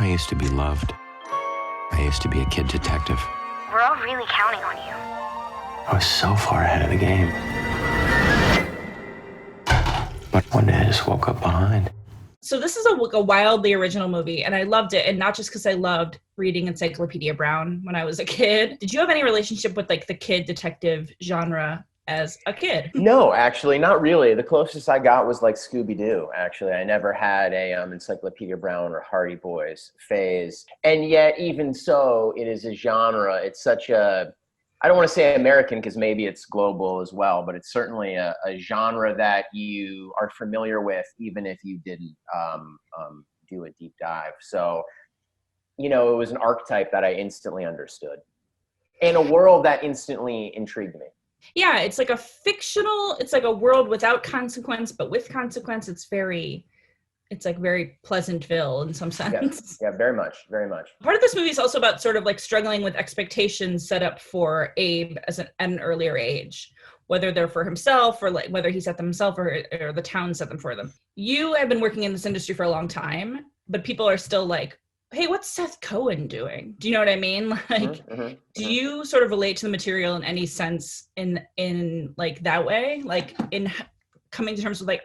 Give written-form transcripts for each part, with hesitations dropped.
I used to be loved. I used to be a kid detective. We're all really counting on you. I was so far ahead of the game. But one day I just woke up behind. So this is a wildly original movie, and I loved it. And not just because I loved reading Encyclopedia Brown when I was a kid. Did you have any relationship with like the kid detective genre as a kid? No, actually, not really. The closest I got was like Scooby-Doo, actually. I never had a Encyclopedia Brown or Hardy Boys phase. And yet, even so, it is a genre. It's such a, I don't want to say American because maybe it's global as well, but it's certainly a genre that you are familiar with, even if you didn't do a deep dive. So, you know, it was an archetype that I instantly understood and a world that instantly intrigued me. Yeah, it's like it's like a world without consequence, but with consequence. It's like very Pleasantville in some sense. Yeah, very much, very much. Part of this movie is also about sort of like struggling with expectations set up for Abe at an earlier age, whether they're for himself or like whether he set them himself or the town set them for them. You have been working in this industry for a long time, but people are still like, hey, what's Seth Cohen doing? Do you know what I mean? Like, do you sort of relate to the material in any sense in like that way? Like in coming to terms with like,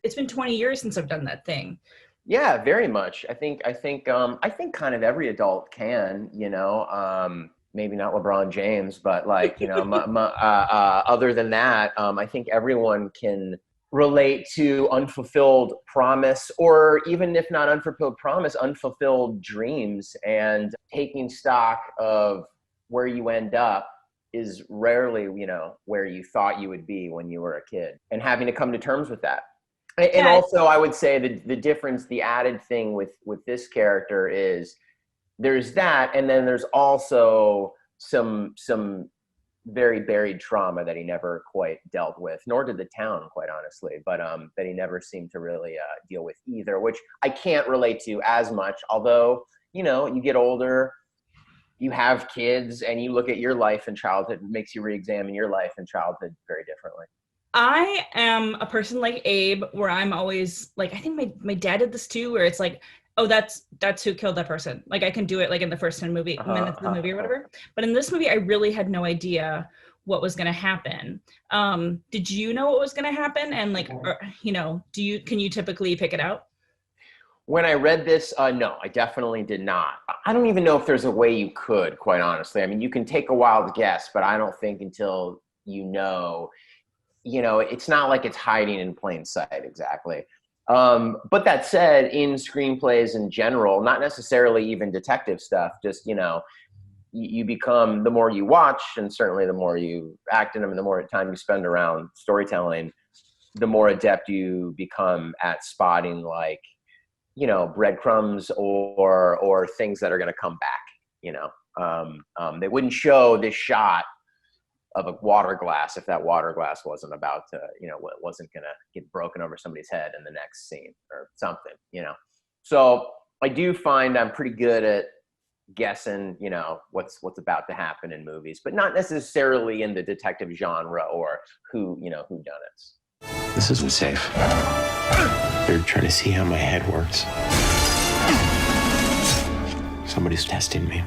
it's been 20 years since I've done that thing. Yeah, very much. I think kind of every adult can, you know, maybe not LeBron James, but like, you know, other than that, I think everyone can relate to unfulfilled promise, or even if not unfulfilled promise, unfulfilled dreams, and taking stock of where you end up is rarely, you know, where you thought you would be when you were a kid, and having to come to terms with that. And also I would say that the difference, the added thing with this character is there's that, and then there's also some very buried trauma that he never quite dealt with, nor did the town, quite honestly, but that he never seemed to really deal with either, which I can't relate to as much. Although, you know, you get older, you have kids, and you look at your life and childhood, it makes you re-examine your life and childhood very differently. I am a person like Abe, where I'm always like, I think my dad did this too, where it's like, oh, that's who killed that person. Like I can do it like in the first 10 minutes of the movie or whatever. But in this movie, I really had no idea what was going to happen. Did you know what was going to happen? And like, you know, can you typically pick it out? When I read this, no, I definitely did not. I don't even know if there's a way you could, quite honestly. I mean, you can take a wild guess, but I don't think until you know, it's not like it's hiding in plain sight exactly. But that said, in screenplays in general, not necessarily even detective stuff, just, you know, you become, the more you watch, and certainly the more you act in them, and the more time you spend around storytelling, the more adept you become at spotting, like, you know, breadcrumbs or things that are going to come back, you know. They wouldn't show this shot of a water glass if that water glass wasn't about to, you know, wasn't going to get broken over somebody's head in the next scene or something, you know. So I do find I'm pretty good at guessing, you know, what's about to happen in movies, but not necessarily in the detective genre or whodunits. This isn't safe. They're trying to see how my head works. Somebody's testing me.